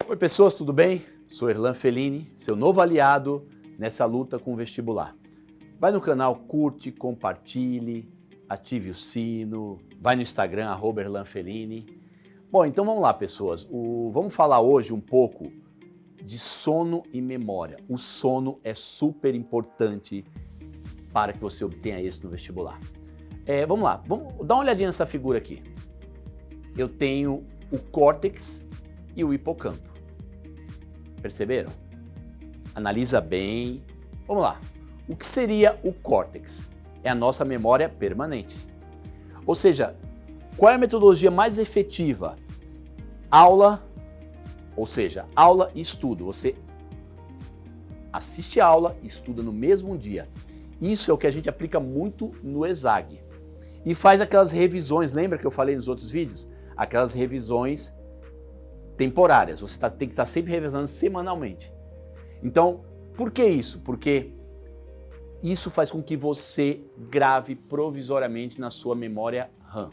Oi pessoas, tudo bem? Sou Erlan Fellini, seu novo aliado nessa luta com o vestibular. Vai no canal, curte, compartilhe, ative o sino, vai no Instagram, @ErlanFellini. Bom, então vamos lá pessoas, vamos falar hoje um pouco de sono e memória. O sono é super importante para que você obtenha êxito no vestibular. Vamos lá, vamos dar uma olhadinha nessa figura aqui. Eu tenho o córtex e o hipocampo. Perceberam? Analisa bem. Vamos lá. O que seria o córtex? É a nossa memória permanente. Ou seja, qual é a metodologia mais efetiva? Aula, ou seja, aula e estudo. Você assiste a aula e estuda no mesmo dia. Isso é o que a gente aplica muito no ESAG. E faz aquelas revisões, lembra que eu falei nos outros vídeos? Aquelas revisões temporárias. Você tem que estar sempre revisando semanalmente. Então, por que isso? Porque isso faz com que você grave provisoriamente na sua memória RAM.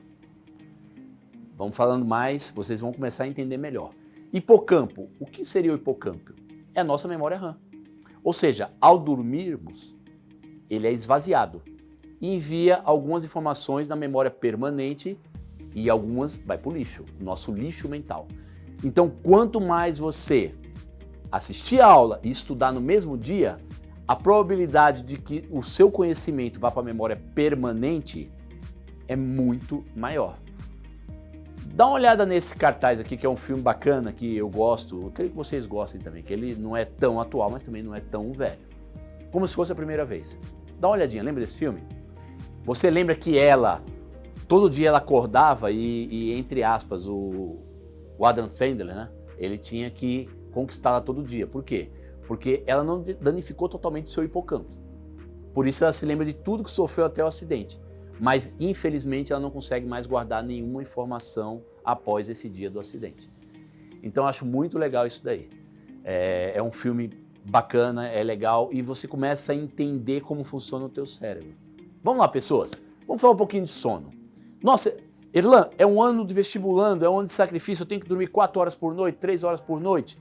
Vamos falando mais, vocês vão começar a entender melhor. Hipocampo. O que seria o hipocampo? É a nossa memória RAM. Ou seja, ao dormirmos, ele é esvaziado e envia algumas informações na memória permanente e algumas vai para o lixo, nosso lixo mental. Então, quanto mais você assistir a aula e estudar no mesmo dia, a probabilidade de que o seu conhecimento vá para a memória permanente é muito maior. Dá uma olhada nesse cartaz aqui, que é um filme bacana, que eu gosto, eu creio que vocês gostem também, que ele não é tão atual, mas também não é tão velho. Como se fosse a primeira vez. Dá uma olhadinha, lembra desse filme? Você lembra que ela, todo dia ela acordava e entre aspas, o Adam Sandler, né? Ele tinha que conquistá-la todo dia. Por quê? Porque ela não danificou totalmente o seu hipocampo. Por isso ela se lembra de tudo que sofreu até o acidente. Mas, infelizmente, ela não consegue mais guardar nenhuma informação após esse dia do acidente. Então, eu acho muito legal isso daí. É um filme bacana, é legal, e você começa a entender como funciona o teu cérebro. Vamos lá, pessoas. Vamos falar um pouquinho de sono. Nossa, Erlan, é um ano de vestibulando, é um ano de sacrifício, eu tenho que dormir 4 horas por noite, 3 horas por noite.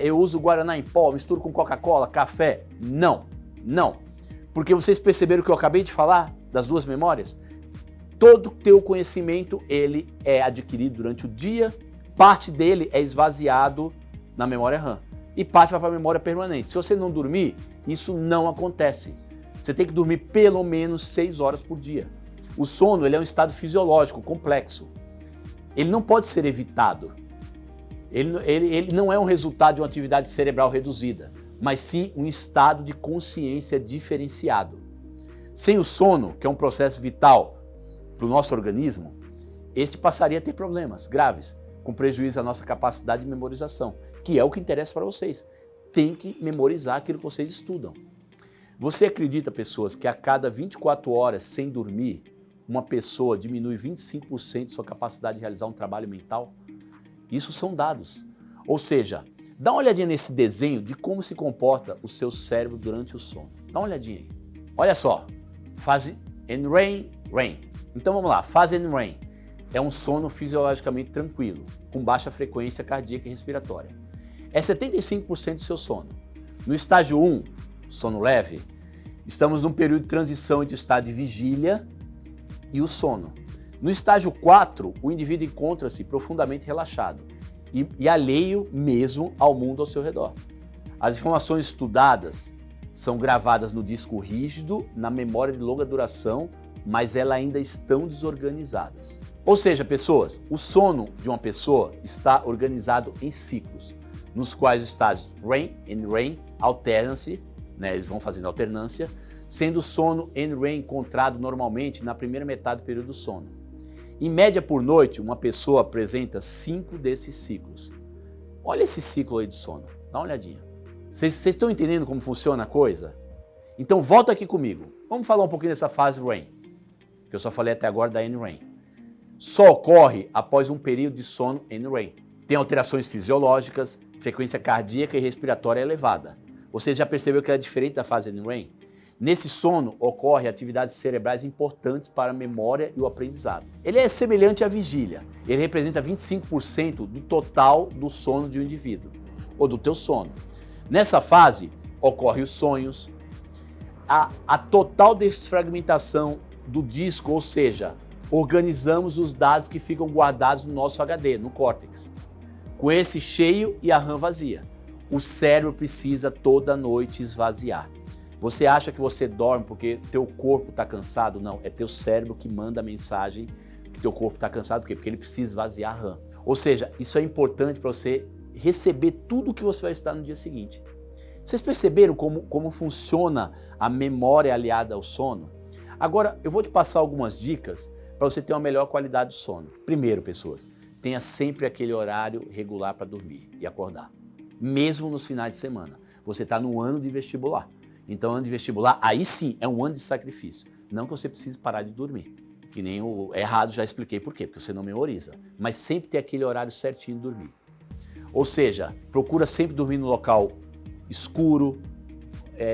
Eu uso Guaraná em pó, misturo com Coca-Cola, café. Não, não. Porque vocês perceberam o que eu acabei de falar das duas memórias? Todo o teu conhecimento, ele é adquirido durante o dia, parte dele é esvaziado na memória RAM e parte vai para a memória permanente. Se você não dormir, isso não acontece. Você tem que dormir pelo menos 6 horas por dia. O sono, ele é um estado fisiológico complexo. Ele não pode ser evitado. Ele não é um resultado de uma atividade cerebral reduzida, mas sim um estado de consciência diferenciado. Sem o sono, que é um processo vital para o nosso organismo, este passaria a ter problemas graves, com prejuízo à nossa capacidade de memorização, que é o que interessa para vocês. Tem que memorizar aquilo que vocês estudam. Você acredita, pessoas, que a cada 24 horas sem dormir, uma pessoa diminui 25% de sua capacidade de realizar um trabalho mental? Isso são dados. Ou seja, dá uma olhadinha nesse desenho de como se comporta o seu cérebro durante o sono. Dá uma olhadinha aí. Olha só, fase NREM, REM. Então vamos lá, fase NREM é um sono fisiologicamente tranquilo, com baixa frequência cardíaca e respiratória. É 75% do seu sono. No estágio 1, sono leve, estamos num período de transição entre o estado de vigília e o sono. No estágio 4, o indivíduo encontra-se profundamente relaxado e alheio mesmo ao mundo ao seu redor. As informações estudadas são gravadas no disco rígido, na memória de longa duração, mas elas ainda estão desorganizadas. Ou seja, pessoas, o sono de uma pessoa está organizado em ciclos, nos quais os estágios REM e NREM alternam-se, eles vão fazendo alternância, sendo o sono NREM encontrado normalmente na primeira metade do período do sono. Em média por noite, uma pessoa apresenta 5 desses ciclos. Olha esse ciclo aí de sono, dá uma olhadinha. Vocês estão entendendo como funciona a coisa? Então volta aqui comigo. Vamos falar um pouquinho dessa fase REM, que eu só falei até agora da NREM. Só ocorre após um período de sono NREM. Tem alterações fisiológicas, frequência cardíaca e respiratória elevada. Você já percebeu que é diferente da fase NREM? Nesse sono ocorrem atividades cerebrais importantes para a memória e o aprendizado. Ele é semelhante à vigília. Ele representa 25% do total do sono de um indivíduo, ou do teu sono. Nessa fase, ocorrem os sonhos, a total desfragmentação do disco, ou seja, organizamos os dados que ficam guardados no nosso HD, no córtex. Com esse cheio e a RAM vazia. O cérebro precisa toda noite esvaziar. Você acha que você dorme porque teu corpo está cansado? Não, é teu cérebro que manda a mensagem que teu corpo está cansado. Por quê? Porque ele precisa esvaziar a RAM. Ou seja, isso é importante para você receber tudo que você vai estudar no dia seguinte. Vocês perceberam como funciona a memória aliada ao sono? Agora, eu vou te passar algumas dicas para você ter uma melhor qualidade de sono. Primeiro, pessoas, tenha sempre aquele horário regular para dormir e acordar. Mesmo nos finais de semana. Você está no ano de vestibular. Então, ano de vestibular, aí sim, é um ano de sacrifício. Não que você precise parar de dormir. Que nem o errado, já expliquei por quê, porque você não memoriza. Mas sempre ter aquele horário certinho de dormir. Ou seja, procura sempre dormir no local escuro,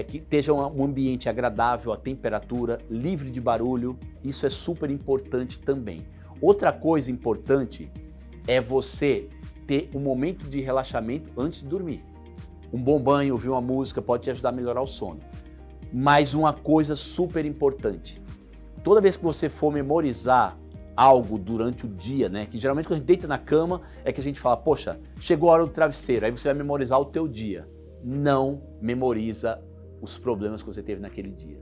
que esteja um ambiente agradável, a temperatura, livre de barulho. Isso é super importante também. Outra coisa importante é você ter um momento de relaxamento antes de dormir. Um bom banho, ouvir uma música pode te ajudar a melhorar o sono. Mas uma coisa super importante, toda vez que você for memorizar algo durante o dia, né, que geralmente quando a gente deita na cama é que a gente fala, poxa, chegou a hora do travesseiro, aí você vai memorizar o teu dia. Não memoriza os problemas que você teve naquele dia.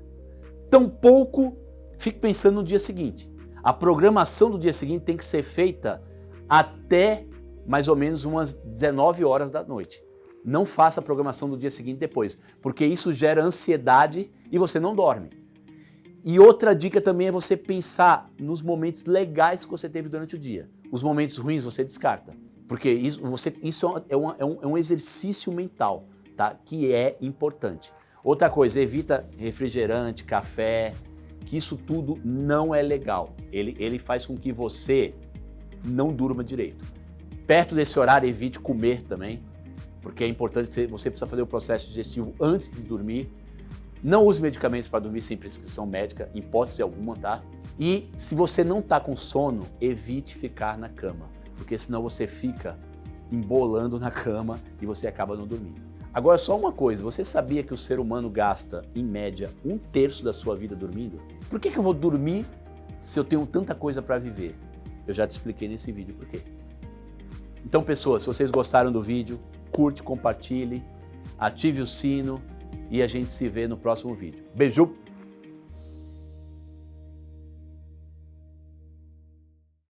Tampouco fique pensando no dia seguinte. A programação do dia seguinte tem que ser feita até mais ou menos umas 19 horas da noite. Não faça a programação do dia seguinte depois, porque isso gera ansiedade e você não dorme. E outra dica também é você pensar nos legais que você teve durante o dia. Os momentos ruins você descarta, porque isso é um exercício mental, tá? Que é importante. Outra coisa, evita refrigerante, café, que isso tudo não é legal. Ele faz com que você não durma direito. Perto desse horário, evite comer também, porque é importante que você precisa fazer o processo digestivo antes de dormir. Não use medicamentos para dormir sem prescrição médica, em hipótese alguma, tá? E se você não está com sono, evite ficar na cama, porque senão você fica embolando na cama e você acaba não dormindo. Agora, só uma coisa, você sabia que o ser humano gasta, em média, 1/3 da sua vida dormindo? Por que eu vou dormir se eu tenho tanta coisa para viver? Eu já te expliquei nesse vídeo por quê. Então, pessoas, se vocês gostaram do vídeo, curte, compartilhe, ative o sino e a gente se vê no próximo vídeo. Beijo!